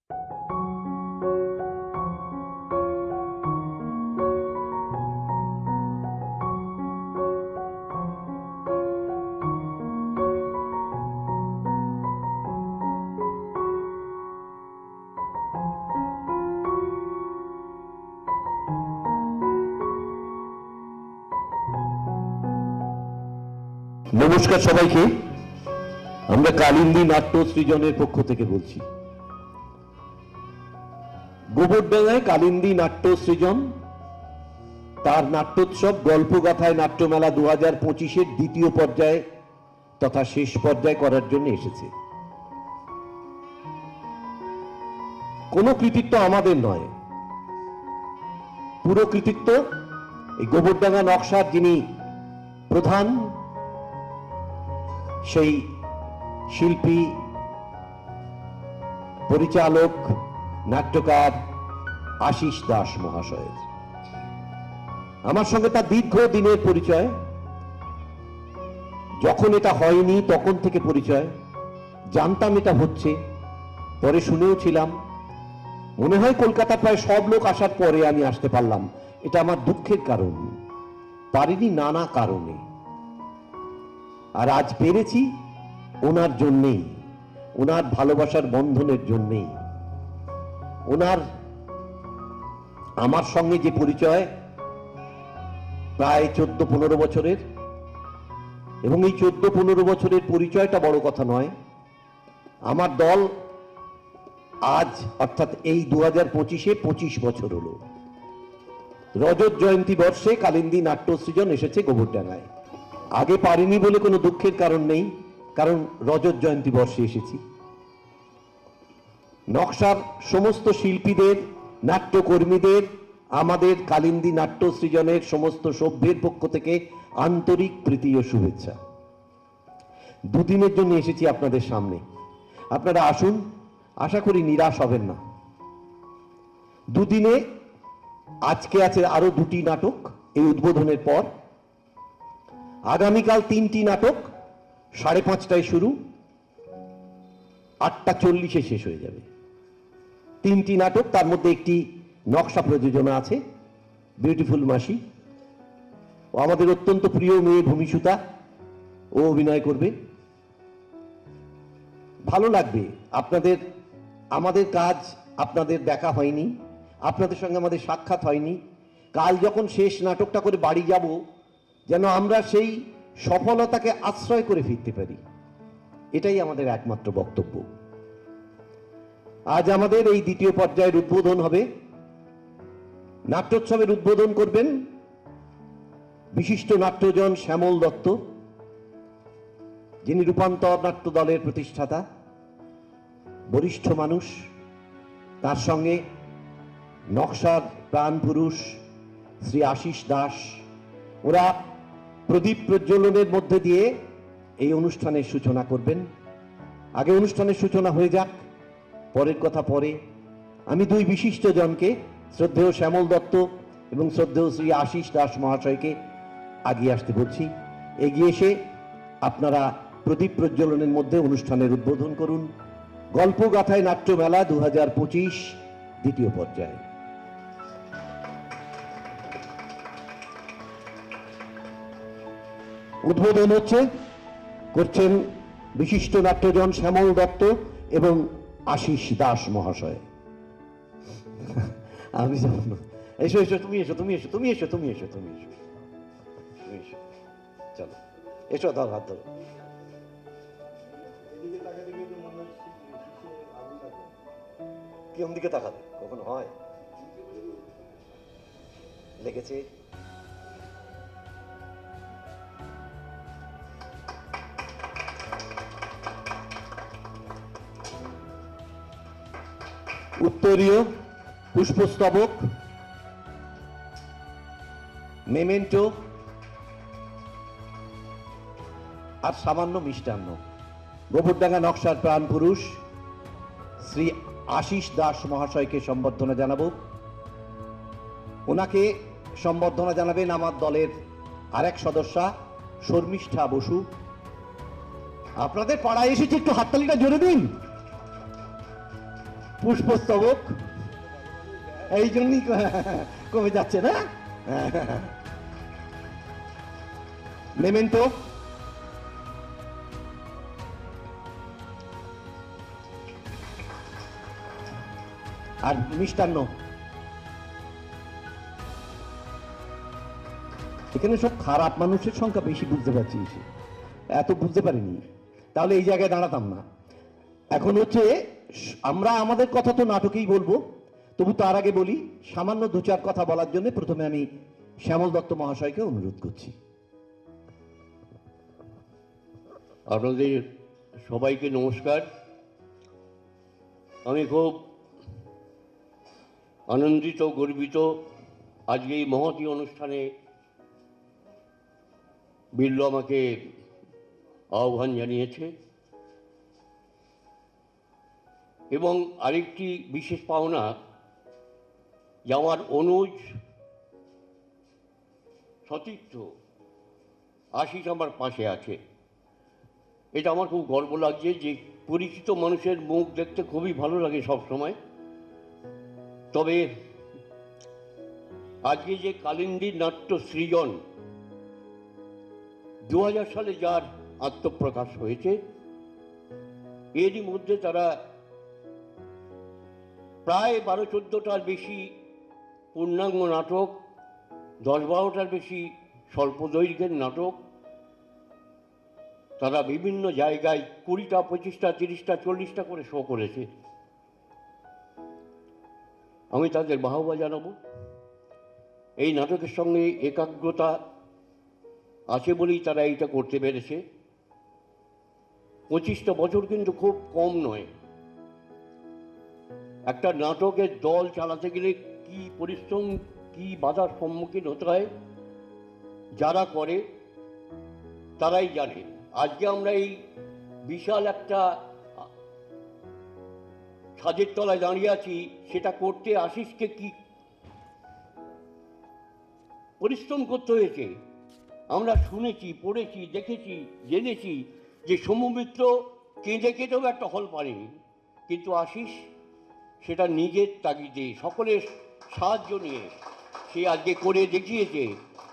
নমস্কার সবাইকে। আমরা কালিন্দী নাট্য সৃজনের পক্ষ থেকে বলছি। গোবরডাঙ্গায় কালিন্দী নাট্য সৃজন তার নাট্যোৎসব গল্পগাথায় নাট্যমেলা 2025-এর দ্বিতীয় পর্যায়ে তথা শেষ পর্যায়ে করার জন্য এসেছে। কোনো কৃতিত্ব আমাদের নয়, পুরো কৃতিত্ব এই গোবরডাঙ্গা নকশার যিনি প্রধান সেই শিল্পী, পরিচালক, নাট্যকার আশিস দাস মহাশয়ের। আমার সঙ্গে তার দীর্ঘ দিনের পরিচয়, যখন এটা হয়নি তখন থেকে পরিচয়, জানতাম এটা হচ্ছে, পরে শুনেও ছিলাম। মনে হয় কলকাতা প্রায় সব লোক আসার পরে আমি আসতে পারলাম, এটা আমার দুঃখের কারণ। পারিনি নানা কারণে, আর আজ পেরেছি ওনার জন্যেই, ওনার ভালোবাসার বন্ধনের জন্যেই। ওনার আমার সঙ্গে যে পরিচয় প্রায় 14-15 বছরের, এবং এই 14-15 বছরের পরিচয়টা বড় কথা নয়। আমার দল আজ অর্থাৎ এই 2025-এ 25 বছর হলো। রজত জয়ন্তী বর্ষে কালিন্দী নাট্য সৃজন এসেছে গোবরডাঙ্গায়। আগে পারিনি বলে কোনো দুঃখের কারণ নেই, কারণ রজত জয়ন্তী বর্ষে এসেছি। নকশার সমস্ত শিল্পীদের, নাট্যকর্মীদের, আমাদের কালিন্দী নাট্য সৃজনের সমস্ত সভ্যের পক্ষ থেকে আন্তরিক প্রীতি ও শুভেচ্ছা। দুদিনের জন্য এসেছি আপনাদের সামনে। আপনারা আসুন, আশা করি নিরাশ হবেন না। দুদিনে আজকে আছে আরো 2টি নাটক এই উদ্বোধনের পর। আগামীকাল 3টি নাটক, 5:30টায় শুরু, 8:40-এ শেষ হয়ে যাবে। 3টি নাটক, তার মধ্যে একটি নকশা প্রযোজনা আছে, বিউটিফুল মাসি। ও আমাদের অত্যন্ত প্রিয় মেয়ে ভূমিসুতা, ও অভিনয় করবে। ভালো লাগবে আপনাদের। আমাদের কাজ আপনাদের দেখা হয়নি, আপনাদের সঙ্গে আমাদের সাক্ষাৎ হয়নি। কাল যখন শেষ নাটকটা করে বাড়ি যাব, যেন আমরা সেই সফলতাকে আশ্রয় করে ফিরতে পারি, এটাই আমাদের একমাত্র বক্তব্য। আজ আমাদের এই দ্বিতীয় পর্যায়ের উদ্বোধন হবে। নাট্যোৎসবের উদ্বোধন করবেন বিশিষ্ট নাট্যজন শ্যামল দত্ত, যিনি রূপান্তর নাট্য দলের প্রতিষ্ঠাতা, বরিষ্ঠ মানুষ। তার সঙ্গে নকশার প্রাণ পুরুষ শ্রী আশিস দাস। ওরা প্রদীপ প্রজ্বলনের মধ্যে দিয়ে এই অনুষ্ঠানের সূচনা করবেন। আগে অনুষ্ঠানের সূচনা হয়ে যাক, পরের কথা পরে। আমি 2 বিশিষ্ট জনকে, শ্রদ্ধেয় শ্যামল দত্ত এবং শ্রদ্ধেয় শ্রী আশিস দাস মহাশয়কে এগিয়ে আসতে বলছি। এগিয়ে এসে আপনারা প্রদীপ প্রজ্বলনের মধ্যে অনুষ্ঠানের উদ্বোধন করুন। গল্পগাথায় নাট্যমেলা 2025 দ্বিতীয় পর্যায়ে। উদ্বোধন করছেন বিশিষ্ট নাট্যজন শ্যামল দত্ত এবং আশিস দাস মহাশয়। আমি এসো এসো, তুমি এসো, তুমি এসো, তুমি এসো, তুমি এসো, তুমি এসো, তুমি এসো, চলো এসো, ধর হাত ধরো। কোন দিকে তাকাবে? কখন হয় লেগেছে। উত্তরীয়, পুষ্পস্তবক, মেমেন্টো আর সামান্য মিষ্টান্ন। গোবরডাঙ্গা নকশার প্রাণ পুরুষ শ্রী আশিস দাস মহাশয়কে সম্বর্ধনা জানাবো। ওনাকে সম্বর্ধনা জানাবেন আমার দলের আরেক সদস্যা শর্মিষ্ঠা বসু। আপনাদের পাড়ায় এসেছে, একটু হাততালিটা জোরে দিন। পুষ্পস্তবক, এই জন্যই কমে যাচ্ছে না। মেমেন্টো, আর মিষ্টান্ন। এখানে সব খারাপ মানুষের সংখ্যা বেশি, বুঝতে পারছি, এত বুঝতে পারিনি, তাহলে এই জায়গায় দাঁড়াতাম না। এখন হচ্ছে আমরা আমাদের কথা তো নাটকেই বলবো, তবু তার আগে বলি সামান্য দু চার কথা বলার জন্য প্রথমে আমি শ্যামল দত্ত মহাশয়কে অনুরোধ করছি। আপনাদের সবাইকে নমস্কার। আমি খুব আনন্দিত, গর্বিত আজকে এই মহতী অনুষ্ঠানে বিল্ল আমাকে আহ্বান জানিয়েছে। এবং আরেকটি বিশেষ পাওনা যে আমার অনুজ সতীর্থ আশিস আমার পাশে আছে, এটা আমার খুব গর্ব লাগছে। যে পরিচিত মানুষের মুখ দেখতে খুবই ভালো লাগে সব সময়। তবে আজকে যে কালিন্দী নাট্য সৃজন 2000 সালে যার আত্মপ্রকাশ হয়েছে, এরই মধ্যে তারা প্রায় 12-14টার বেশি পূর্ণাঙ্গ নাটক, 10-12টার বেশি স্বল্প দৈর্ঘ্যের নাটক, তারা বিভিন্ন জায়গায় 20টা, 25টা, 30টা, 40টা করে শো করেছে। আমি তাদের বাহবা জানাবো। এই নাটকের সঙ্গে একাগ্রতা আছে বলেই তারা এইটা করতে পেরেছে। 25টা বছর কিন্তু খুব কম নয়। একটা নাটকের দল চালাতে গেলে কি পরিশ্রম, কি বাধার সম্মুখীন হতে হয়, যারা করে তারাই জানে। আজকে আমরা এই বিশাল একটা ছাদের তলায় দাঁড়িয়ে আছি, সেটা করতে আশিসকে কি পরিশ্রম করতে হয়েছে আমরা শুনেছি, পড়েছি, দেখেছি, জেনেছি যে সৌমিত্র কেঁদে কেঁদেও একটা হল পারেনি, কিন্তু আশিস সেটা নিজের তাগিদে সকলের সাহায্য নিয়ে সে আজকে করে দেখিয়েছে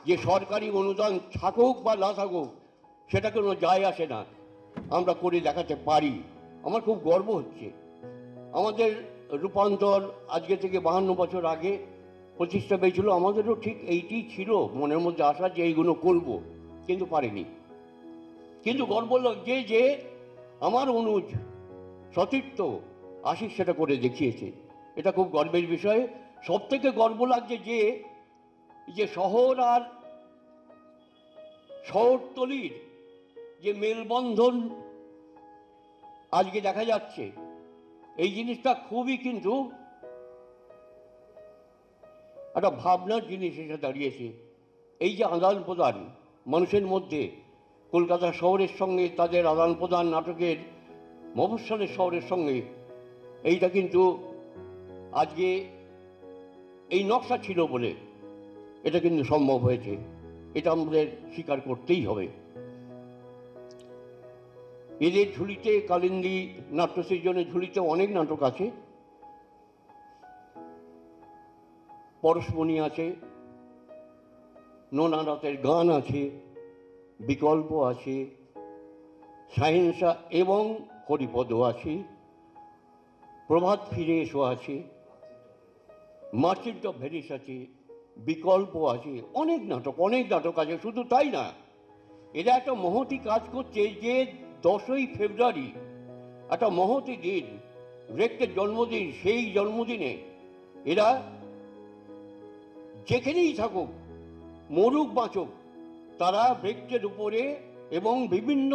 যে সরকারি অনুদান থাকুক বা না থাকুক সেটা কোনো যায় আসে না, আমরা করে দেখাতে পারি। আমার খুব গর্ব হচ্ছে। আমাদের রূপান্তর আজকে থেকে 52 বছর আগে প্রতিষ্ঠা পেয়েছিল, আমাদেরও ঠিক এইটি ছিল মনের মধ্যে আসা যে এইগুলো করব, কিন্তু পারিনি। কিন্তু গর্ব লাগছে যে আমার অনুজ সতীর্থ আশিস সেটা করে দেখিয়েছে, এটা খুব গর্বের বিষয়। সব থেকে গর্ব লাগছে যে শহর আর শহরতলির যে মেলবন্ধন আজকে দেখা যাচ্ছে, এই জিনিসটা খুবই কিন্তু একটা ভাবনার জিনিস এসে দাঁড়িয়েছে। এই যে আদান প্রদান মানুষের মধ্যে, কলকাতা শহরের সঙ্গে তাদের আদান প্রদান, নাটকের মফস্বলের শহরের সঙ্গে, এইটা কিন্তু আজকে এই নকশা ছিল বলে এটা কিন্তু সম্ভব হয়েছে, এটা আমাদের স্বীকার করতেই হবে। এদের ঝুলিতে, কালিন্দী নাট্য সৃজনের ঝুলিতে অনেক নাটক আছে। পরশমণি আছে, নোনারাতের গান আছে, বিকল্প আছে, সাহিংসা এবং হরিপদ আছে, প্রভাত ফিরে এসো আছে, মার্চেন্ট অফ ভেনিস আছে, বিকল্প আছে, অনেক নাটক আছে। শুধু তাই না, এরা একটা মহতী কাজ করছে যে 10ই ফেব্রুয়ারি একটা মহতী দিন, রেক্টের জন্মদিন। সেই জন্মদিনে এরা যেখানেই থাকুক, মরুক বাঁচুক, তারা ব্রেক্টের উপরে এবং বিভিন্ন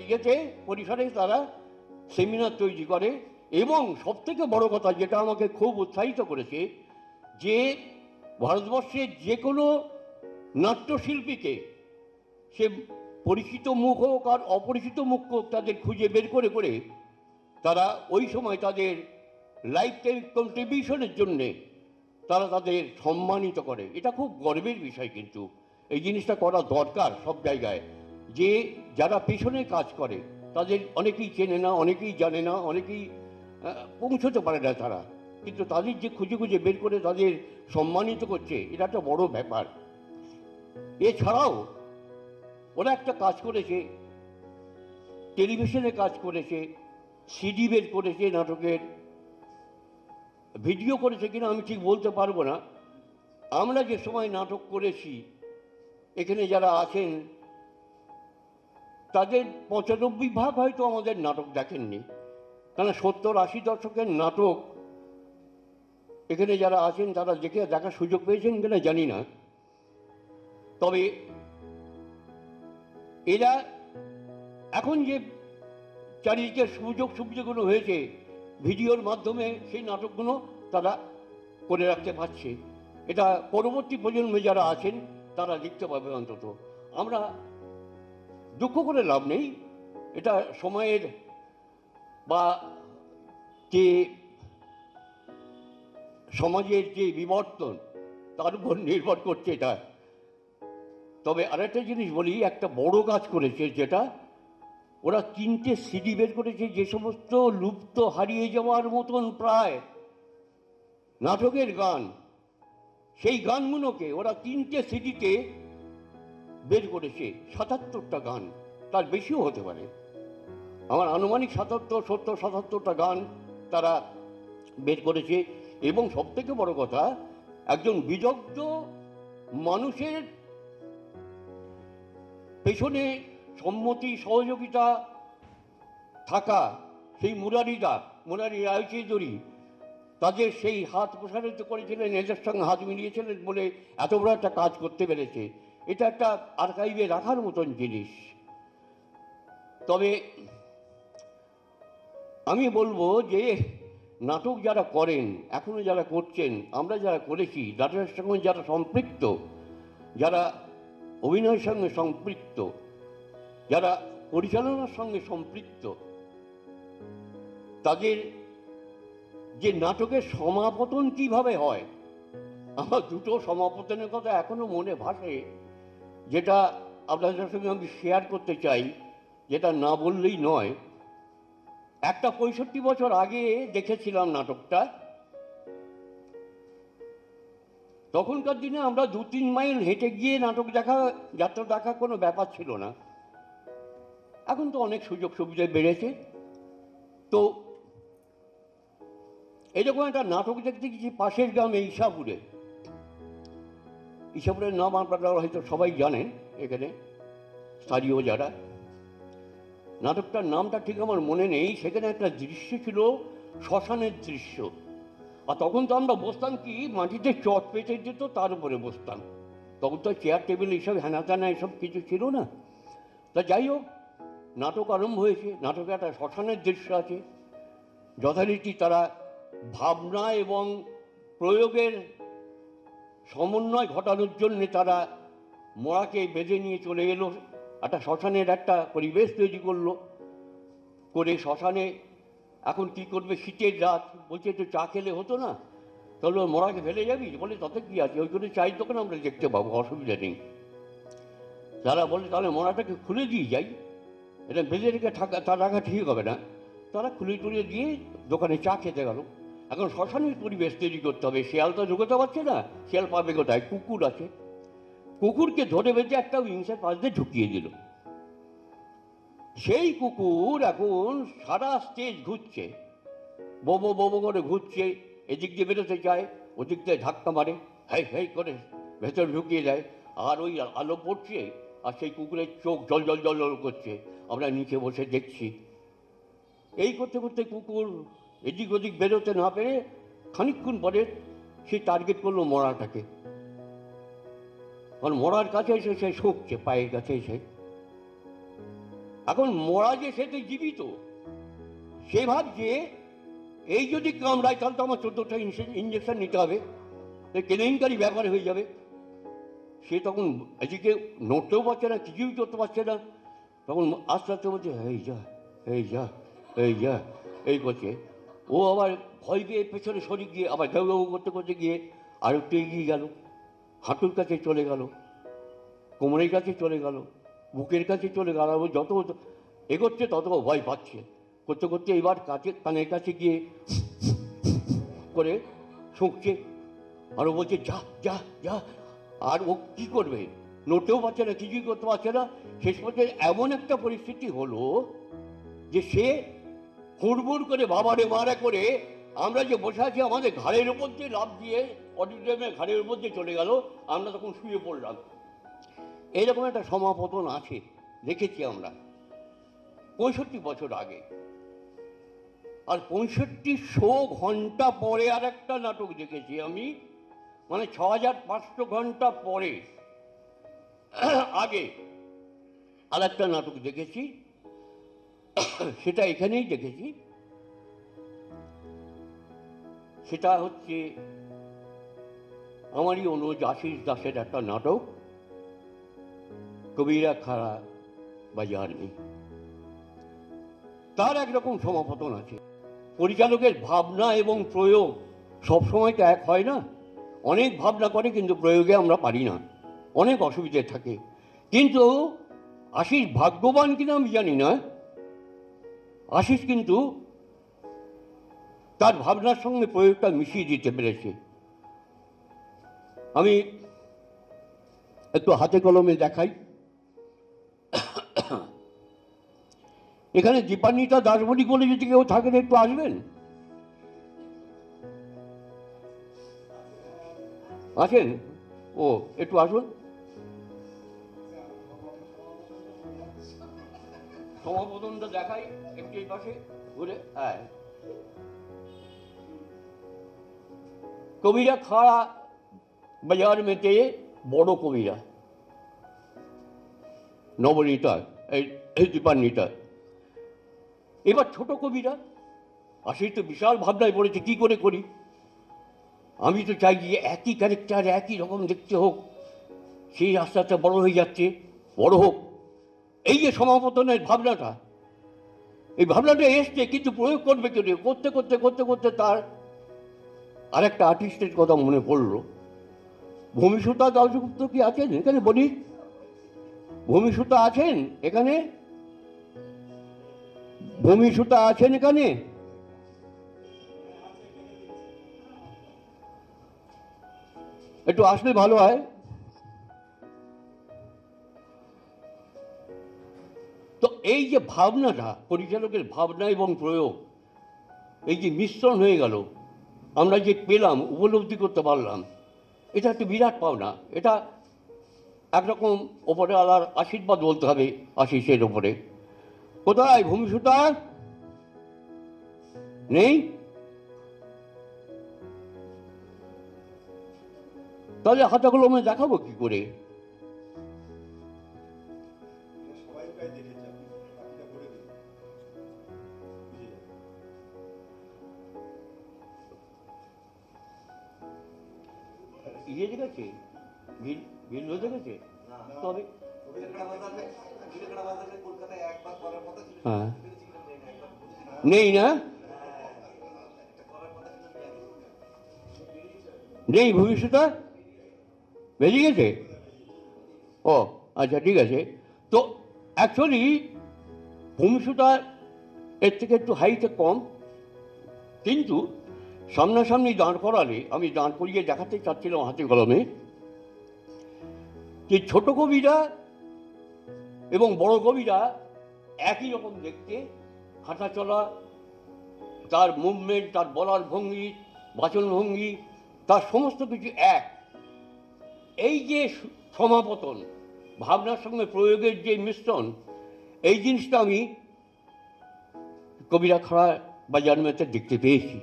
ইয়েতে পরিসরে তারা সেমিনার তৈরি করে। এবং সবথেকে বড় কথা যেটা আমাকে খুব উৎসাহিত করেছে, যে ভারতবর্ষের যে কোনো নাট্যশিল্পীকে, সে পরিচিত মুখ হোক আর অপরিচিত মুখ হোক, তাদের খুঁজে বের করে করে তারা ওই সময় তাদের লাইফ টাইম কন্ট্রিবিউশনের জন্যে তারা তাদের সম্মানিত করে। এটা খুব গর্বের বিষয়, কিন্তু এই জিনিসটা করা দরকার সব জায়গায়। যে যারা পেছনে কাজ করে তাদের অনেকেই চেনে না, অনেকেই জানে না, অনেকেই পৌঁছতে পারে না তারা, কিন্তু তাদের যে খুঁজে খুঁজে বের করে তাদের সম্মানিত করছে, এটা একটা বড় ব্যাপার। এছাড়াও ওরা একটা কাজ করেছে, টেলিভিশনে কাজ করেছে, সিডি বের করেছে, নাটকের ভিডিও করেছে কিনা আমি ঠিক বলতে পারবো না। আমরা যে সময় নাটক করেছি, এখানে যারা আছেন তাদের 95% হয়তো আমাদের নাটক দেখেননি, কারণ 70-80 দশকের নাটক এখানে যারা আছেন তারা দেখার সুযোগ পেয়েছেন কিনা জানি না। তবে এরা এখন যে চারিদিকে সুযোগগুলো হয়েছে, ভিডিওর মাধ্যমে সেই নাটকগুলো তারা করে রাখতে পারছে। এটা পরবর্তী প্রজন্মে যারা আছেন তারা দেখতে পাবে অন্তত। আমরা দুঃখ করে লাভ নেই, এটা সময়ের বা যে সমাজের যে বিবর্তন তার উপর নির্ভর করছে এটা। তবে আরেকটা জিনিস বলি, একটা বড় কাজ করেছে যেটা, ওরা 3টে সিডি বের করেছে, যে সমস্ত লুপ্ত হারিয়ে যাওয়ার মতন প্রায় নাটকের গান, সেই গানগুলোকে ওরা 3টে সিডিতে বের করেছে। 77টা গান, তার বেশিও হতে পারে, আমার আনুমানিক 77টা গান তারা বের করেছে। এবং সবথেকে বড় কথা, একজন বিদগ্ধ মানুষের পেছনে সম্মতি সহযোগিতা থাকা, সেই মুরারি রায়চৌধুরী, তাদের সেই হাত প্রসারিত করেছিলেন, এদের সঙ্গে হাত মিলিয়েছিলেন বলে এত বড় একটা কাজ করতে পেরেছে। এটা একটা আর্কাইভে রাখার মতন জিনিস। তবে আমি বলবো যে নাটক যারা করেন, এখনো যারা করছেন, আমরা যারা করেছি, নাটকের সঙ্গে যারা সম্পৃক্ত, যারা অভিনয়ের সঙ্গে সম্পৃক্ত, যারা পরিচালনার সঙ্গে সম্পৃক্ত, তাদের যে নাটকের সমাপতন কিভাবে হয়, আমার দুটো সমাপতনের কথা এখনো মনে ভাসে, যেটা আপনাদের সঙ্গে আমি শেয়ার করতে চাই, যেটা না বললেই নয়। একটা 65 বছর আগে দেখেছিলাম নাটকটা। তখনকার দিনে আমরা 2-3 মাইল হেঁটে গিয়ে নাটক যাত্রা দেখা কোনো ব্যাপার ছিল না। এখন তো অনেক সুযোগ সুবিধা বেড়েছে। তো এরকম একটা নাটক দেখতে গেছি পাশের গ্রামে ঈশাপুরের নাম আপনারা হয়তো সবাই জানেন এখানে স্থানীয় যারা। নাটকটার নামটা ঠিক আমার মনে নেই। সেখানে একটা দৃশ্য ছিল, শ্মশানের দৃশ্য। আর তখন তো আমরা বসতাম কি, মাটিতে চট পেতে যেত, তার উপরে বসতাম। তখন তো চেয়ার টেবিল এইসব হেনাতানা এসব কিছু ছিল না। তা যাই হোক, নাটক আরম্ভ হয়েছে। নাটকে একটা শ্মশানের দৃশ্য আছে। যথারীতি তারা ভাবনা এবং প্রয়োগের সমন্বয় ঘটানোর জন্যে তারা মরাকে বেঁধে নিয়ে চলে এলো, একটা শ্মশানের একটা পরিবেশ তৈরি করলো। করে শ্মশানে এখন কি করবে, শীতের রাত, বলছে একটু চা খেলে হতো না, তাহলে মরাকে ফেলে যাবি? বলে তাতে কি আছে, ওই করে চায়ের দোকানে আমরা দেখতে পাবো, অসুবিধা নেই। তারা বলে তাহলে মরাটাকে খুলে দিয়ে যাই, এটা বেঁধে রেখে রাখা ঠিক হবে না। তারা খুলে টুলে দিয়ে দোকানে চা খেতে গেল। এখন শ্মশানের পরিবেশ তৈরি করতে হবে, শিয়াল তো ঢুকতে পারছে না, শিয়াল পাবে কোথায়? কুকুর আছে, কুকুরকে ধরে বেঁধে একটা উইংসের পাশ দিয়ে ঢুকিয়ে দিল। সেই কুকুর এখন সারা স্টেজ ঘুরছে, বোবো বোবো করে ঘুরছে, এদিক দিয়ে বেরোতে চায়, ওদিক দিয়ে ধাক্কা মারে, হাই হাই করে ভেতরে ঢুকিয়ে দেয়। আর ওই আলো পড়ছে, আর সেই কুকুরের চোখ জল জল জল জল করছে, আমরা নিচে বসে দেখছি। এই করতে করতে কুকুর এদিক ওদিক বেরোতে না পেরে খানিকক্ষণ পরে সে টার্গেট করলো মরাটাকে। কারণ মরার কাছে এসে সে শোকছে, পায়ের কাছে এসে। এখন মরা যে সে তো জীবিত, সে ভাবছে এই যদি কামড়ায় তাহলে তো আমার 14টা ইঞ্জেকশন নিতে হবে, কেলেঙ্কারি ব্যাপার হয়ে যাবে। সে তখন এদিকে নড়তেও পারছে না, কিছুই করতে পারছে না। তখন আস্তে আস্তে বলছে এই যা এই যা এই যা, এই করছে। ও আবার ভয় পেয়ে পেছনে সরে গিয়ে আবার ঘেউ ঘেউ করতে করতে গিয়ে আর একটু এগিয়ে গেল, হাঁটুর কাছে চলে গেল, কোমরের কাছে চলে গেল, বুকের কাছে চলে গেল। যত এগোচ্ছে তত ভয় পাচ্ছে। করতে করতে এবার কানের কাছে গিয়ে করে শুঁকছে, আর ও বলছে যা যা যা। আর ও কী করবে, নড়তেও পারছে না, কিছুই করতে পারছে না। শেষ পর্যন্ত এমন একটা পরিস্থিতি হলো যে সে হুড়মুড় করে বাবারে মারা করে আমরা যে বসে আছি আমাদের ঘাড়ের উপর দিয়ে লাফ দিয়ে অডিটোরিয়ামের ঘাড়ের উপর দিয়ে চলে গেল। আমরা তখন শুয়ে পড়লাম। এইরকম একটা সমাপতন আছে, দেখেছি আমরা 65 বছর আগে। আর 6500 ঘন্টা পরে আর একটা নাটক দেখেছি আমি, মানে 6500 ঘন্টা পরে আগে আর একটা নাটক দেখেছি, সেটা এখানেই দেখেছি। সেটা হচ্ছে আমারই অনুজ আশিস দাসের একটা নাটক, কবিরা খাড়া বাজার নেই। তার একরকম সমাপতন আছে। পরিচালকের ভাবনা এবং প্রয়োগ সবসময় তো এক হয় না, অনেক ভাবনা করে কিন্তু প্রয়োগে আমরা পারি না, অনেক অসুবিধে থাকে। কিন্তু আশিস ভাগ্যবান কিনা আমি জানি না, আশিস কিন্তু তার ভাবনার সঙ্গে প্রয়োগটা মিশিয়ে দিতে পেরেছে। আমি একটু হাতে কলমে দেখাই। এখানে দীপান্বিতা দাসমণি বলে যদি কেউ থাকেন একটু আসবেন। আছেন? ও একটু আসুন। সমাপতনটা দেখাই একটু এই পাশে ঘুরে। হ্যাঁ, কবিরা খাড়া বাজার মেতে বড় কবিরা নবনীতা, এই দীপান্বিতা। এবার ছোট কবিরা আশিস তো বিশাল ভাবনায় পড়েছে কি করে করি। আমি তো চাই যে একই ক্যারেক্টার একই রকম দেখতে হোক, সেই আস্তে আস্তে বড় হয়ে যাচ্ছে, বড় হোক। এই যে সমাপতনের ভাবনাটা, এই ভাবনাটা এসছে, কিন্তু প্রয়োগ করবে কেউ করতে করতে করতে করতে তার আরেকটা আর্টিস্টের কথা মনে পড়লো। ভূমিসুতা দাশগুপ্ত কি আছেন এখানে? বলি, ভূমিসুতা আছেন এখানে? ভূমিসুতা আছেন এখানে? একটু আসলে ভালো হয়। তো এই যে ভাবনাটা, পরিচালকের ভাবনা এবং প্রয়োগ, এই যে মিশ্রণ হয়ে গেল, আমরা যে পেলাম, উপলব্ধি করতে পারলাম, এটা একটা বিরাট পাওনা। এটা একরকম ওপরে আলার আশীর্বাদ বলতে হবে আশিসের ওপরে। কোথায় ভূমিসুতা? নেই? তাহলে হাতে কলমে দেখাবো কি করে? ইয়ে দেখেছে, ভিন্ন দেখেছে, তবে হ্যাঁ নেই না, নেই ভবিষ্যৎ বেরিয়ে গেছে। ও আচ্ছা, ঠিক আছে। তো অ্যাকচুয়ালি ভূমিসুতা এর থেকে একটু হাইটে কম, কিন্তু সামনাসামনি দাঁড় করালে, আমি দাঁড় করিয়ে দেখাতে চাচ্ছিলাম হাতে কলমে, যে ছোট কবিরা এবং বড় কবিরা একই রকম দেখতে, হাঁটা চলা, তার মুভমেন্ট, তার বলার ভঙ্গি, বাচন ভঙ্গি, তার সমস্ত কিছু এক। এই যে সমাপতন, ভাবনার সঙ্গে প্রয়োগের যে মিশ্রণ, এই জিনিসটা আমি কবিরা খাড়া বাজার মেতে দেখতে পেয়েছি।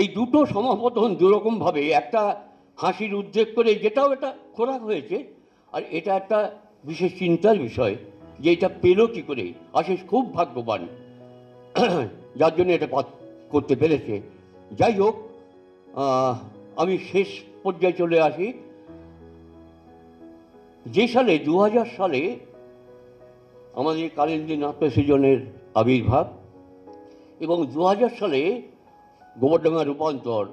এই দুটো সমাপতন দুরকমভাবে, একটা হাসির উদ্রেক করে, যেটাও এটা খোরাক হয়েছে, আর এটা একটা বিশেষ চিন্তার বিষয় যে এটা পেল কী করে। আশিস খুব ভাগ্যবান যার জন্য এটা করতে পেরেছে। যাই হোক, আমি শেষ পর্যায়ে চলে আসি। যে সালে 2000 সালে আমাদের কালিন্দী নাট্য সৃজনের আবির্ভাব, এবং 2000 সালে গোবরডাঙ্গা রূপান্তর,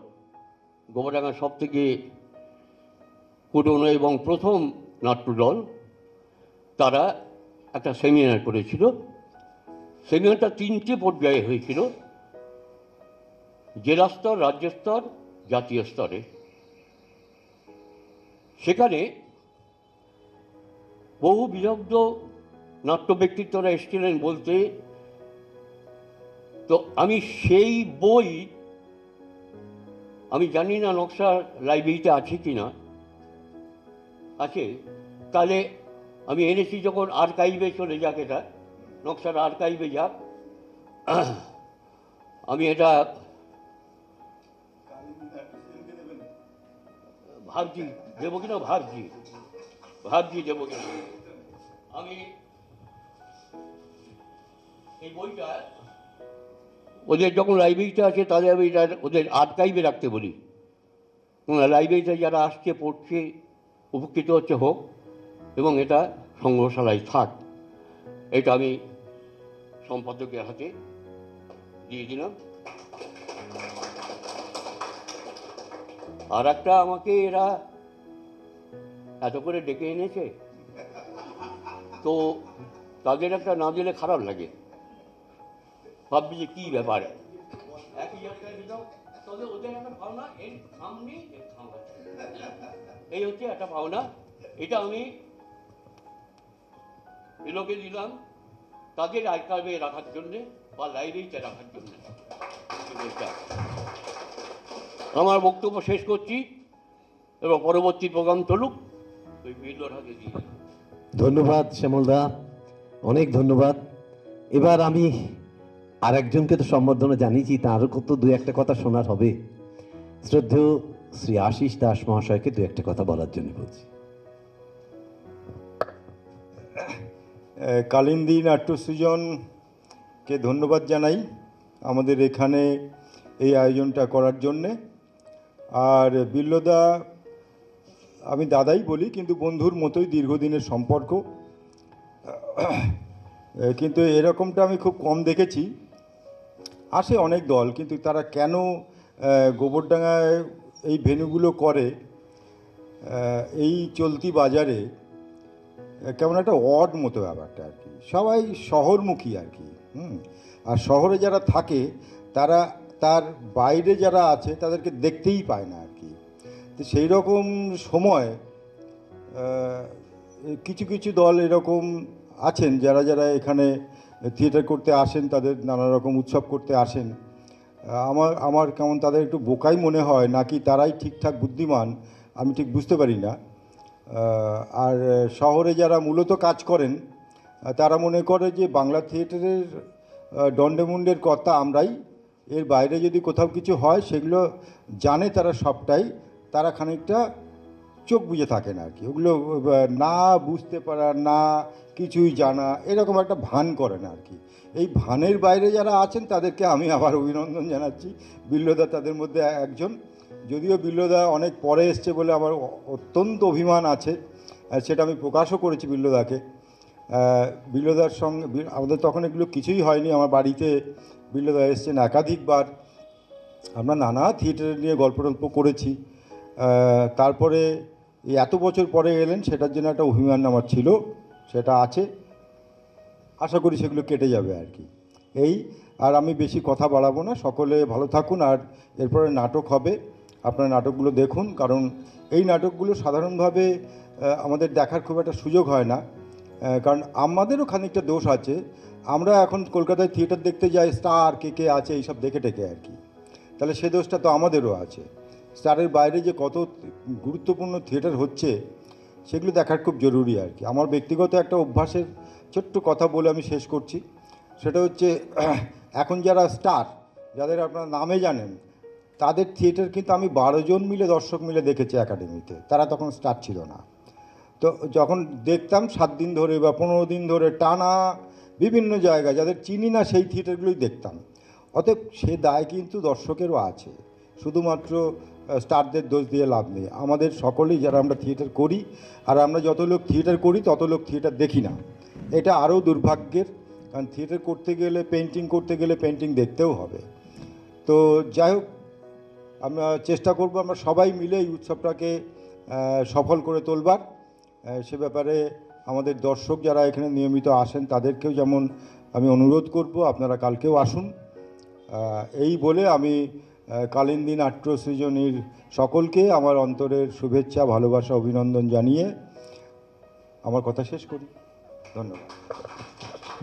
গোবরডাঙ্গা সব থেকে পুরনো এবং প্রথম নাট্যদল, তারা একটা সেমিনার করেছিল। সেমিনারটা 3টে পর্যায়ে হয়েছিল, জেলা স্তর, রাজ্য স্তর, জাতীয় স্তরে। সেখানে বহু বিদগ্ধ নাট্য ব্যক্তিত্বরা এসেছিলেন বলতে। তো আমি সেই বই, আমি জানি না নকশার লাইব্রেরিতে আছে কি না, আছে, তাহলে আমি এনেছি যখন আর্কাইভে চলে যাক, এটা নকশার আর্কাইভে যাক, আমি এটা ভাবছি দেবো কিনা, ভাবছি দেবো কিনা। আমি এই বইটা ওদের যখন লাইব্রেরিতে আছে তাহলে আমি এটা ওদের আর্কাইভে রাখতে বলি। লাইব্রেরিতে যারা আসছে, পড়ছে, উপকৃত হচ্ছে হোক, এবং এটা সংগ্রহশালায় থাক। এটা আমি সম্পাদকের হাতে দিয়ে দিলাম। আর একটা আমাকে এরা এত করে ডেকে এনেছে, তো তাদের একটা না দিলে খারাপ লাগে। ভাবছি যে কী ব্যাপার, একই জায়গায় দিলাম, তবে ওদের একটা ভাবনা, এর সামনে এই হচ্ছে একটা ভাবনা। এটা আমি এলোকে দিলাম তাদের আর্কাইভে রাখার জন্যে বা লাইব্রেরিতে রাখার জন্যে। আমার বক্তব্য শেষ করছি এবং পরবর্তী প্রোগ্রাম চলুক। ওই বিল্লোর হাতে দিয়ে ধন্যবাদ শ্যামলদা, অনেক ধন্যবাদ। এবার আমি আর একজনকে তো সম্বর্ধনা জানিয়েছি, তারও কত দু একটা কথা শোনার হবে। শ্রদ্ধেয় শ্রী আশিস দাস মহাশয়কে দু একটা কথা বলার জন্য বলছি। কালিন্দী নাট্যসৃজনকে ধন্যবাদ জানাই আমাদের এখানে এই আয়োজনটা করার জন্যে। আর বিল্লদা, আমি দাদাই বলি, কিন্তু বন্ধুর মতোই দীর্ঘদিনের সম্পর্ক। কিন্তু এরকমটা আমি খুব কম দেখেছি। আসে অনেক দল, কিন্তু তারা কেন গোবরডাঙ্গায় এই ভেন্যুগুলো করে, এই চলতি বাজারে কেমন একটা অড মতো ব্যাপারটা আর কি। সবাই শহরমুখী আর কি। আর শহরে যারা থাকে তারা তার বাইরে যারা আছে তাদেরকে দেখতেই পায় না আর কি। তো সেই রকম সময় কিছু কিছু দল এরকম আছেন যারা যারা এখানে থিয়েটার করতে আসেন, তাদের নানা রকম উৎসব করতে আসেন। আমার কেমন তাদের একটু বোকাই মনে হয়, নাকি তারাই ঠিকঠাক বুদ্ধিমান, আমি ঠিক বুঝতে পারি না। আর শহরে যারা মূলত কাজ করেন তারা মনে করে যে বাংলা থিয়েটারের দণ্ডমুণ্ডের কর্তা আমরাই, এর বাইরে যদি কোথাও কিছু হয় সেগুলো জানে তারা সবটাই, তারা খানিকটা চোখ বুজে থাকেন আর কি। ওগুলো না বুঝতে পারা, না কিছুই জানা, এরকম একটা ভান করেন আর কি। এই ভানের বাইরে যারা আছেন তাদেরকে আমি আবার অভিনন্দন জানাচ্ছি। বিল্লদা তাদের মধ্যে একজন। যদিও বিল্লদা অনেক পরে এসছে বলে আমার অত্যন্ত অভিমান আছে, সেটা আমি প্রকাশও করেছি বিল্লদাকে। বিল্লদার সঙ্গে আমাদের তখন এগুলো কিছুই হয়নি। আমার বাড়িতে বিল্লদা এসছেন একাধিকবার, আমরা নানা থিয়েটার নিয়ে গল্প টল্প করেছি। তারপরে এই এত বছর পরে এলেন, সেটার জন্য একটা অভিমান আমার ছিল, সেটা আছে। আশা করি সেগুলো কেটে যাবে আর কি। এই আর আমি বেশি কথা বাড়াবো না, সকলে ভালো থাকুন। আর এরপরে নাটক হবে, আপনারা নাটকগুলো দেখুন, কারণ এই নাটকগুলো সাধারণভাবে আমাদের দেখার খুব একটা সুযোগ হয় না। কারণ আমাদেরও খানিকটা দোষ আছে, আমরা এখন কলকাতায় থিয়েটার দেখতে যাই, স্টার কে কে আছে এইসব দেখে টেকে আর কি। তাহলে সে দোষটা তো আমাদেরও আছে। স্টারের বাইরে যে কত গুরুত্বপূর্ণ থিয়েটার হচ্ছে সেগুলো দেখার খুব জরুরি আর কি। আমার ব্যক্তিগত একটা অভ্যাসের ছোট্ট কথা বলে আমি শেষ করছি। সেটা হচ্ছে, এখন যারা স্টার, যাদের আপনারা নামে জানেন, তাদের থিয়েটার কিন্তু আমি 12 জন মিলে, দর্শক মিলে দেখেছি একাডেমিতে। তারা তখন স্টার ছিল না। তো যখন দেখতাম 7 দিন ধরে বা 15 দিন ধরে টানা বিভিন্ন জায়গায় যাদের চিনি না সেই থিয়েটারগুলোই দেখতাম। অতএব সে দায় কিন্তু দর্শকেরও আছে, শুধুমাত্র স্টারদের দোষ দিয়ে লাভ নেই। আমাদের সকলেই যারা আমরা থিয়েটার করি, আর আমরা যত লোক থিয়েটার করি তত লোক থিয়েটার দেখি না, এটা আরও দুর্ভাগ্যের। কারণ থিয়েটার করতে গেলে, পেন্টিং করতে গেলে পেন্টিং দেখতেও হবে। তো যাই হোক, আমরা চেষ্টা করব আমরা সবাই মিলে এই উৎসবটাকে সফল করে তোলবার। সে ব্যাপারে আমাদের দর্শক যারা এখানে নিয়মিত আসেন তাদেরকেও যেমন আমি অনুরোধ করব আপনারা কালকেও আসুন। এই বলে আমি কালিন্দী নাট্য সৃজনীর সকলকে আমার অন্তরের শুভেচ্ছা, ভালোবাসা, অভিনন্দন জানিয়ে আমার কথা শেষ করি। ধন্যবাদ।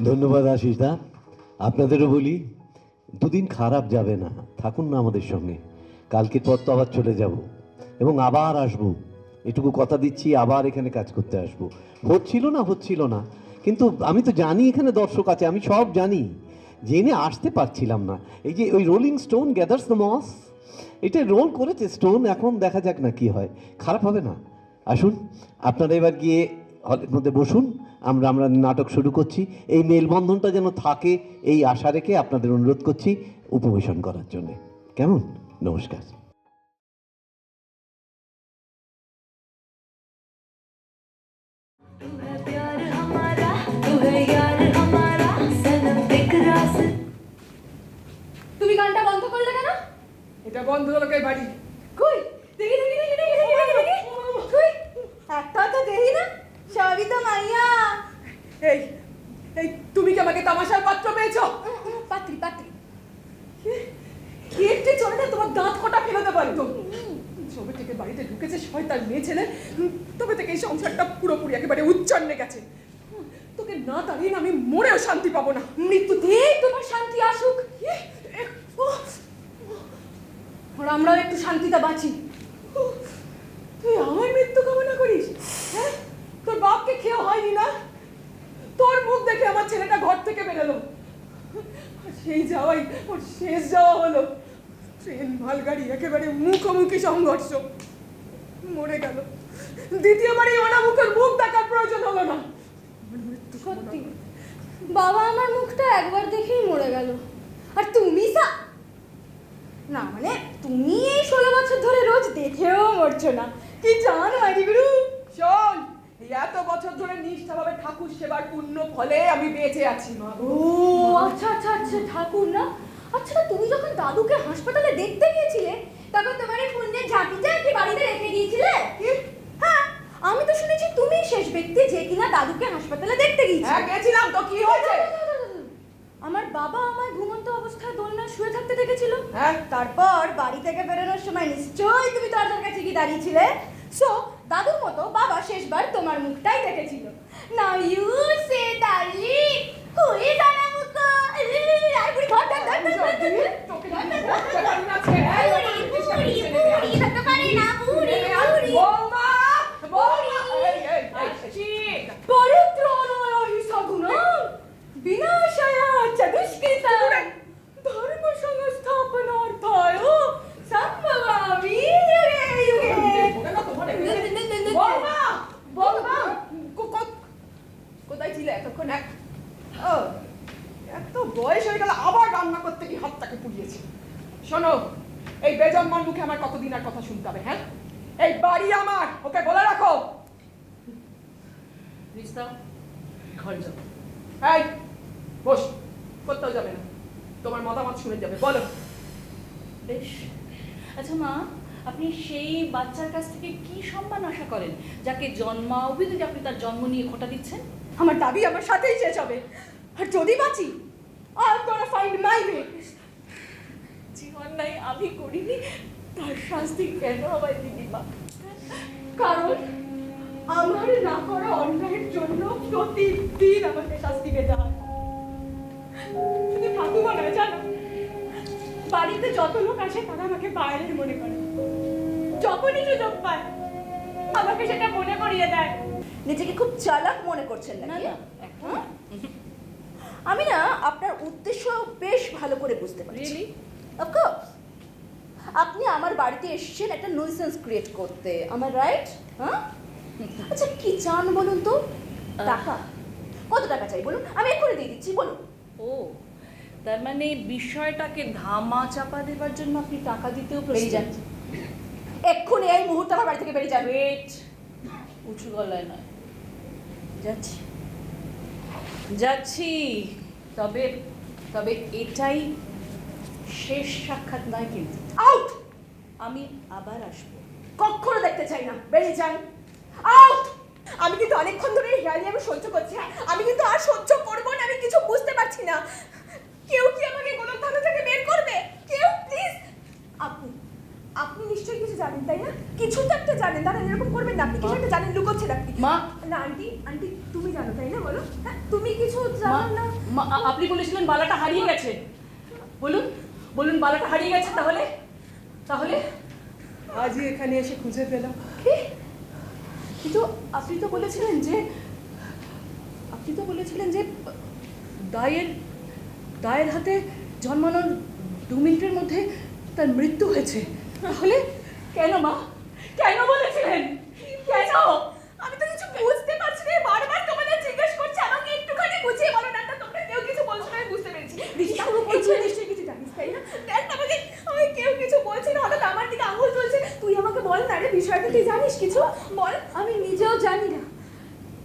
ধন্যবাদ আশিস দা। আপনাদেরও বলি, দুদিন খারাপ যাবে না, থাকুন না আমাদের সঙ্গে। কালকের পর তো আবার চলে যাব এবং আবার আসব, এটুকু কথা দিচ্ছি, আবার এখানে কাজ করতে আসব। হচ্ছিল না, কিন্তু আমি তো জানি এখানে দর্শক আছে, আমি সব জানি, জেনে আসতে পারছিলাম না। এই যে ওই রোলিং স্টোন গ্যাদার্স দ্য মস, এটা রোল করেছে স্টোন, এখন দেখা যাক না কি হয়, খারাপ হবে না। আসুন আপনারা এবার গিয়ে হলের মধ্যে বসুন, আমরা নাটক শুরু করছি। এই মেলবন্ধনটা যেন থাকে এই আশা রেখে আপনাদের অনুরোধ করছি উপবেশন করার জন্য। কেমন? নমস্কার। তুমি গানটা বন্ধ করলে কেন? এটা বন্ধ হলো কে বাড়ি? কই দেখি দেখি দেখি দেখি দেখি দেখি কই একটা তো দেখি না, সবই তো মাইয়া। এই এই তুমি কি আমাকে তামাশার পাত্র পেয়েছো? পাত্রী পাত্রী কেটে চলে না, তোমার দাঁত কটা ফেলে দেবো একদম। যবে থেকে বাড়িতে ঢুকেছে শয়তান মেয়ে ছেলে, তবে থেকে এই সংসারটা পুরোপুরি একেবারে উচ্চান্নে গেছে। তোকে না দাঁড়িয়ে আমি মরেও শান্তি পাবো না। মৃত্যুতেই তোমার শান্তি আসুক, আর আমরাও একটু শান্তিতে বাঁচি। তুই আমার মৃত্যু কামনা করিস? হ্যাঁ, তোর বাপকে খেয়ে হয়নি না? তোর মুখ দেখে আমার ছেলেটা ঘর থেকে বেরোলো, সেই যাওয়াই ওর শেষ যাওয়া হলো। ট্রেন মালগাড়ি একেবারে মুখোমুখি সংঘর্ষ, মরে গেল। দ্বিতীয়বার এই অনামুখের মুখ দেখার প্রয়োজন হলো না। সত্যি বাবা আমার মুখটা একবার দেখেই মরে গেল, আর তুমি না, মানে তুমি এই 16 বছর ধরে রোজ দেখেও মরছো না, কি জানো আইডিগুরু? শোন, এই এত বছর ধরে নিষ্ঠাভাবে ঠাকুর সেবার পুণ্য ফলে আমি বেঁচে আছি মা। ও আচ্ছা আচ্ছা আচ্ছা, ঠাকুর না? আচ্ছা, তুমি যখন দাদুকে হাসপাতালে দেখতে গিয়েছিলে, তখন তোমার এই পুণ্যের ঝাঁপিটা কি বাড়িতে রেখে গিয়েছিলে? হ্যাঁ, আমি তো শুনেছি তুমি শেষ ব্যক্তি যে কিনা দাদুকে হাসপাতালে দেখতে গিয়েছিলে। হ্যাঁ গেছিলাম তো, কি হয়েছে? আমার বাবা আমায় ঘুমন্ত অবস্থায় দোলনায় শুয়ে থাকতে দেখেছিল। হ্যাঁ, তারপর বাড়ি থেকে বেরোনোর সময় নিশ্চয়ই তুমি দরজার কাছে গিয়ে দাঁড়িয়েছিলে। সো দাদুর মতো বাবা শেষবার তোমার মুখটাই দেখেছিল। Now you say darling, who is আনামুকো? আই বুড়ি ঘর ডাক ডাক ডাক তোকে ধরতে পারি না ছেড়ে। বুড়ি ধরতে পারি না, বুড়ি বুড়ি বৌমা, বৌমা, এই এই আসছি। পরিত্রাণায় হি সাধুনাং বিনাশায় চতুষ্কৃতাং ধর্ম সংস্থাপনার্থায় সম্ভবামি যুগে যুগে। বৌমা, বৌমা, কোথায় ছিলে এতক্ষণ? ও, এত বয়স হয়ে গেল আবার রান্না করতে গিয়ে হাতটাকে পুড়িয়েছে। শোনো, এই বেজন্মার মুখে আমার কতদিন আর কথা শুনতে হবে? হ্যাঁ, এই বাড়ি আমার, ওকে বলে রাখো। রিস্তা, ঘর যাও। এই বস, কোথাও যাবে না, তোমার মতামত শুনে যাবে। বলো। বেশ। আচ্ছা মা, আপনি সেই বাচ্চার কাছ থেকে কি সম্মান আশা করেন যাকে জন্মাবধি আপনি তার জন্ম নিয়ে খোঁটা দিচ্ছেন? আমার দাবি আমার সাথেই শেষ হবে, আর যদি বাঁচি I'm gonna find my way. যে অন্যায় আমি করিনি তার শাস্তি কেন আমায় দিবি মা? কারণ আমার না করা অন্যায়ের জন্য প্রতিদিন আমাকে শাস্তি পেতে হয়। শুধু ঠাকুমা নয় জানো, বাড়িতে যত লোক আসে তারা আমাকে বাইরের মনে করে। যখনই সুযোগ পায় আমাকে সেটা মনে করিয়ে দেয়। নিজেকে খুব চালাক মনে করছেন না নাকি? না, একদম না। আমি না আপনার উদ্দেশ্য বেশ ভালো করে বুঝতে পারছি। রিয়েলি? অফকোর্স, আপনি আমার বাড়িতে এসেছেন একটা নুইসেন্স ক্রিয়েট করতে, আমার রাইট? হ্যাঁ, আচ্ছা কি চান বলুন তো? টাকা? কত টাকা চাই বলুন, আমি এক্ষুনি দিয়ে দিচ্ছি, বলুন। ও, তার মানে বিষয়টাকে ধামা চাপা দেবার জন্য আপনি টাকা দিতেও বেরিয়ে যান, এক্ষুনি এই মুহূর্তে আমার বাড়ি থেকে বেরিয়ে যান। ওয়েট, উঁচু গলায় নয়। যাচ্ছি যাচ্ছি, তবে তবে এটাই শেষ সাক্ষাৎ নয় কিন্তু। আউট! আমি আবার আসবো। কখনো দেখতে চাই না, বেরিয়ে যান, আউট! আমি কিন্তু অনেকক্ষণ ধরে হেয়ালি আমি সহ্য করছি। আমি কিন্তু আর সহ্য করবো না, আমি কিছু বুঝতে পারছি না। কেউ কি আমাকে গোলক থানা থেকে বের করবে? কেউ প্লিজ। আপনি আপনি নিশ্চয়ই কিছু জানেন, তাই না? কিছু তো একটা জানেন। দাঁড়ান, এরকম করবেন না, আপনি কিছু একটা জানেন, লুকোচ্ছেন আপনি। মা। না আন্টি, আন্টি তুমি জানো তাই না? বলো। হ্যাঁ, তুমি কিছু জানো না? আপনি বলেছিলেন বালাটা হারিয়ে গেছে। বলুন বলুন, বালাটা হারিয়ে গেছে। তাহলে তাহলে আজই এখানে এসে খুঁজে পেলাম। কি? কিন্তু আপনি তো বলেছিলেন যে দায়ের হাতে জন্মানোর 2 মিনিটের মধ্যে তার মৃত্যু হয়েছে। তাহলে কেন মা, কেন বলেছিলেন? কেন? আমি তো কিছু বুঝতে পারছি না, বারবার তোমাদের জিজ্ঞেস করছি, আমাকে একটুখানি বুঝিয়ে বলো না। তোমরা কেউ কিছু বলছো না, আমি বুঝতে পেরেছি। শুরু করছি, নিশ্চয়ই কিছু জানিস তাই না? দেখ আমাকে কেউ কিছু বলছে না, হঠাৎ আমার দিকে আঙুল চলছে। তুই আমাকে বল না রে, বিষয়টা তুই জানিস কিছু বল। আমি নিজেও জানি না,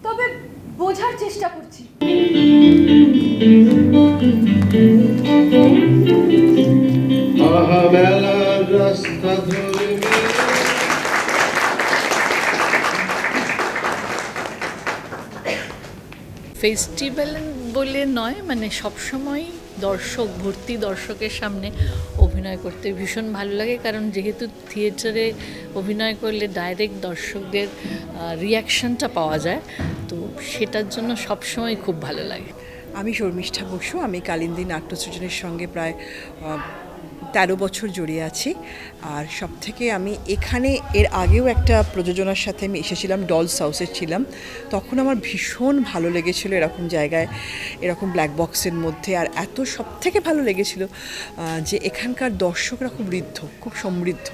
তবে বোঝার চেষ্টা করছি। মেলার রাস্তা ধরে ফেস্টিভ্যাল বলে নয়, মানে সবসময় ভর্তি দর্শকের সামনে অভিনয় করতে ভীষণ ভালো লাগে, কারণ যেহেতু থিয়েটারে অভিনয় করলে ডাইরেক্ট দর্শকদের রিয়াকশনটা পাওয়া যায়, তো সেটার জন্য সবসময় খুব ভালো লাগে। আমি শর্মিষ্ঠা বসু, আমি কালিন্দী নাট্যসৃজনের সঙ্গে প্রায় 13 বছর জড়িয়ে আছি। আর সবথেকে আমি এখানে এর আগেও একটা প্রযোজনার সাথে আমি এসেছিলাম, ডলস হাউসে ছিলাম। তখন আমার ভীষণ ভালো লেগেছিল এরকম জায়গায়, এরকম ব্ল্যাক বক্সের মধ্যে। আর সবথেকে ভালো লেগেছিল যে এখানকার দর্শকরা খুব সমৃদ্ধ,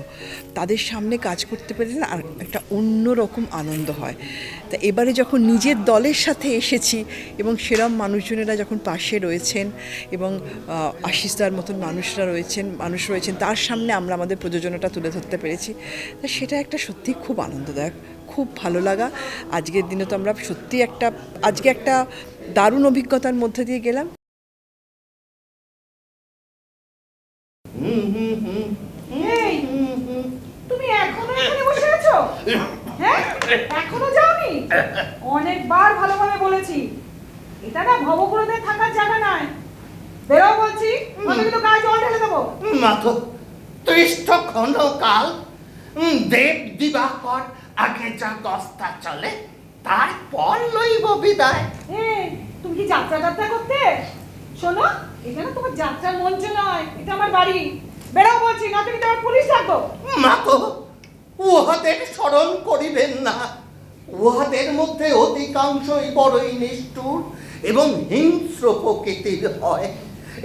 তাদের সামনে কাজ করতে পেরে না আর একটা অন্যরকম আনন্দ হয়। তা এবারে যখন নিজের দলের সাথে এসেছি এবং সেরম মানুষজনেরা যখন পাশে রয়েছেন এবং আশিসদার মতন মানুষ রয়েছেন, তার সামনে আমরা আমাদের প্রযোজনাটা তুলে ধরতে পেরেছি, তা সেটা একটা সত্যি খুব আনন্দদায়ক, খুব ভালো লাগা। আজকের দিনে তো আমরা সত্যি আজকে একটা দারুণ অভিজ্ঞতার মধ্যে দিয়ে গেলাম। তুমি এখনো এখানে বসে আছো? হ্যাঁ, এখনো যাওনি? অনেকবার ভালোভাবে বলেছি, এটা না ভবঘুরেদের থাকার জায়গা নয়। বেরো বলছি, আমি কিন্তু গায়ে জল ঢেলে দেবো। মাথো তৃষ্ঠক্ষণ কাল দেব দিবাকর আগে যা দস্তা চলে, তারপর লইব বিদায়। তুমি কি যাত্রা করতে? শোনো, এটা না তোমার যাত্রার মঞ্চ নয়, এটা আমার বাড়ি। বেরো বলছি, না তুমি তোমার পুলিশ ডাকবো। মাথো উহাদের স্মরণ করিবেন না, উহাদের মধ্যে অধিকাংশই বড়ই নিষ্ঠুর এবং হিংস্র প্রকৃতির হয়।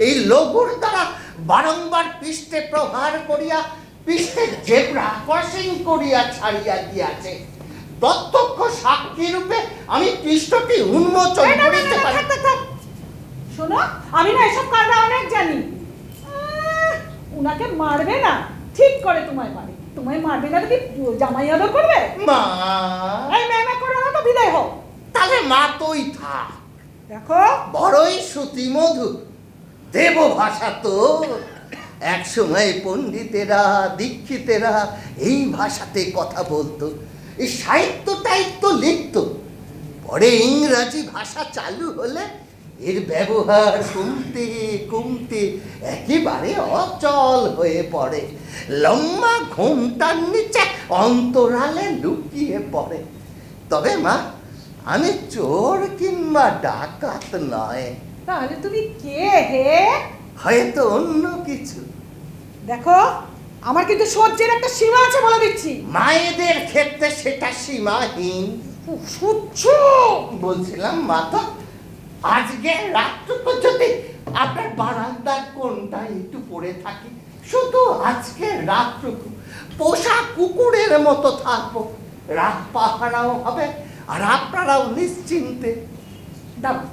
এই লঘুর দ্বারা বারংবার পৃষ্ঠে প্রহার করিয়া পৃষ্ঠে জেব্রা ক্রসিং করিয়া ছাড়িয়া দিয়াছে। প্রত্যক্ষ সাক্ষী রূপে আমি পৃষ্ঠটি উন্মোচন করিতে পারি। শোনো, আমি না এসব কারণে অনেক জানি। উনাকে মারবে না, ঠিক করে তোমায় মারবে না, কি জামাই আদর করবে? মা এই মেয়ে করো না তো, বিদায় হও। তাহলে মা তোই থাক। দেখো, বড়ই শ্রুতি মধু দেব ভাষা তো। এক সময় পণ্ডিতেরা দীক্ষিতেরা এই ভাষাতে কথা বলতো, এই সাহিত্যটাই তো লিখত। পরে ইংরাজি ভাষা চালু হলে এর ব্যবহার কমতে কমতে একেবারে অচল হয়ে পড়ে, লম্বা ঘোমটার নিচে অন্তরালে লুকিয়ে পড়ে। তবে মা, আমি চোর কিংবা ডাকাত নয়। তাহলে তুমি কে হে? হয়তো অন্য কিছু। দেখো, আমার কিন্তু সহ্যের একটা সীমা আছে বলে দিচ্ছি। মায়েদের ক্ষেত্রে সেটা সীমাহীন। বলছিলাম মা, তো আজকে রাতটুকু যদি আপনার বারান্দার কোনটা একটু পড়ে থাকি, শুধু আজকে রাতটুকু পোষা কুকুরের মতো থাকবো, রাত পাহারাও হবে আর আপনারাও নিশ্চিন্তে। দাঁড়া,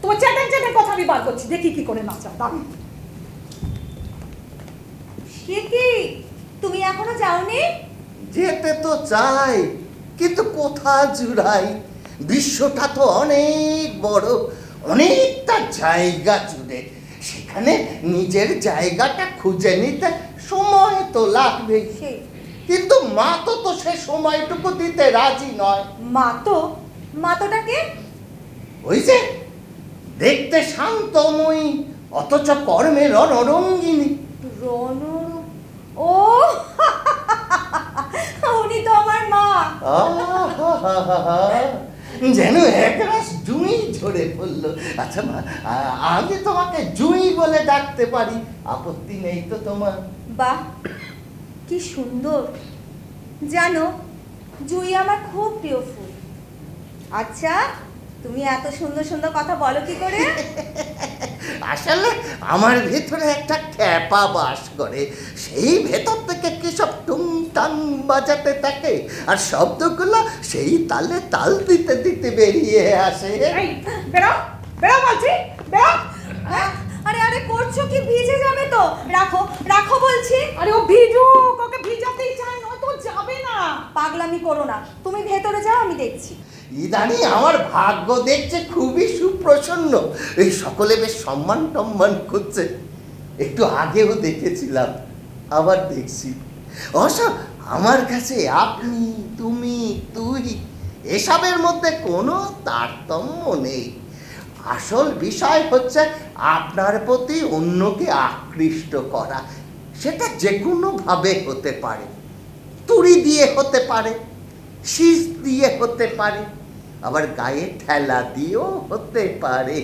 তোমার চ্যাটার কথা আমি বার করছি, দেখি কি করে নাচা। দাঁড়া। সে কি, তুমি এখনো যাওনি? যেতে তো চাই, কিন্তু কোথা জুড়াই? বিশ্বটা তো অনেক বড়, অনেকটা জায়গা জুড়ে। সেখানে নিজের জায়গাটা খুঁজে নিতে সময় তো লাগবেই। কিন্তু মা তো সে সময়টুকু দিতে রাজি নয়। মা তো মাতোটাকে? ওই যে দেখতে শান্তময়ী অথচ কর্মে রণরঙ্গিনী। রণ ও উনি তো আমার মা। আহাহাহাহা, যেন একরাশ জুঁই ঝরে পড়লো। আচ্ছা মা, আমি তোমাকে জুঁই বলে ডাকতে পারি, আপত্তি নেই তো তোমার? বাহ, কি সুন্দর। জানো, জুঁই আমার খুব প্রিয় ফুল। আচ্ছা, তুমি এত সুন্দর সুন্দর কথা বলো কি করে? আসলে আমার ভেতরে একটা খ্যাপা বাস করে, সেই ভেতর থেকে কি সব টুংটাং বাজাতে থাকে, আর শব্দগুলো সেই তালে তাল দিতে দিতে বেরিয়ে আসে। এই বেরো বেরো বলছি, বেরো। আরে আরে, করছো কি? ভিজে যাবে তো। রাখো রাখো বলছি। আরে ও ভিজুক, ওকে ভিজাতেই চাই, নয়তো যাবে না। পাগলামি করো না, তুমি ভেতরে যাও, আমি দেখছি। ইদানি আমার ভাগ্য দেখছে খুবই সুপ্রসন্ন, এই সকলে বেশ সম্মান টম্মান করছে। একটু আগেও দেখেছিলাম, আবার দেখছি। অবশ্য আমার কাছে আপনি, তুমি, তুই এসবের মধ্যে কোনো তারতম্য নেই। আসল বিষয় হচ্ছে আপনার প্রতি অন্যকে আকৃষ্ট করা। সেটা যে কোনোভাবে হতে পারে, তুড়ি দিয়ে হতে পারে, শীষ দিয়ে হতে পারে, আবার গায়ে ঠেলা দিয়েও হতে পারে।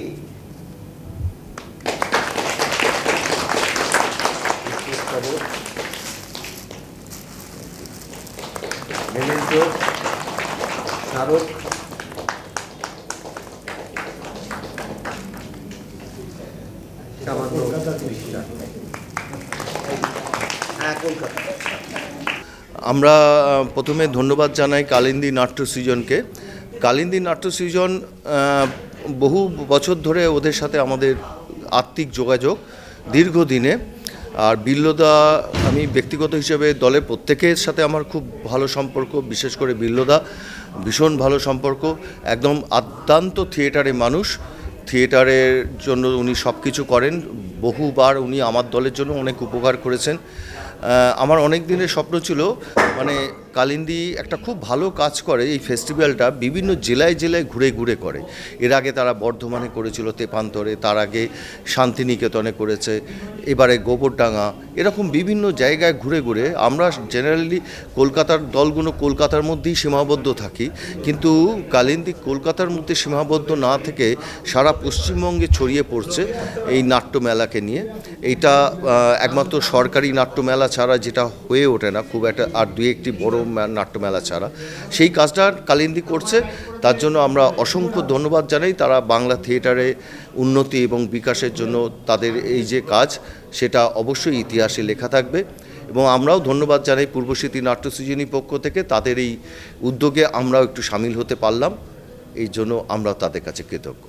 স্মারক আমরা প্রথমে ধন্যবাদ জানাই কালিন্দী নাট্য সৃজনকে। কালিন্দী নাট্য সৃজন বহু বছর ধরে ওদের সাথে আমাদের আত্মিক যোগাযোগ দীর্ঘদিনে। আর বিল্লদা, আমি ব্যক্তিগত হিসেবে দলের প্রত্যেকের সাথে আমার খুব ভালো সম্পর্ক, বিশেষ করে বিল্লদা ভীষণ ভালো সম্পর্ক, একদম আদ্যান্ত থিয়েটারে মানুষ। থিয়েটারের জন্য উনি সব কিছু করেন। বহুবার উনি আমার দলের জন্য অনেক উপকার করেছেন। আমার অনেক দিনের স্বপ্ন ছিল, মানে কালিন্দী একটা খুব ভালো কাজ করে, এই ফেস্টিভ্যালটা বিভিন্ন জেলায় জেলায় ঘুরে ঘুরে করে। এর আগে তারা বর্ধমানে করেছিল, তেপান্তরে, তার আগে শান্তিনিকেতনে করেছে, এবারে গোবরডাঙ্গা, এরকম বিভিন্ন জায়গায় ঘুরে ঘুরে। আমরা জেনারেলি কলকাতার দলগুলো কলকাতার মধ্যেই সীমাবদ্ধ থাকি, কিন্তু কালিন্দী কলকাতার মধ্যে সীমাবদ্ধ না থেকে সারা পশ্চিমবঙ্গে ছড়িয়ে পড়ছে এই নাট্যমেলাকে নিয়ে। এইটা একমাত্র সরকারি নাট্যমেলা ছাড়া যেটা হয়ে ওঠে না খুব একটা, আর দুই একটি বড় নাট্যমেলা ছাড়া, সেই কাজটা কালিন্দী করছে। তার জন্য আমরা অসংখ্য ধন্যবাদ জানাই। তারা বাংলা থিয়েটারে উন্নতি এবং বিকাশের জন্য তাদের এই যে কাজ, সেটা অবশ্যই ইতিহাসে লেখা থাকবে। এবং আমরাও ধন্যবাদ জানাই পূর্বস্মৃতি নাট্য সৃজনী পক্ষ থেকে, তাদের এই উদ্যোগে আমরাও একটু সামিল হতে পারলাম, এই জন্য আমরা তাদের কাছে কৃতজ্ঞ।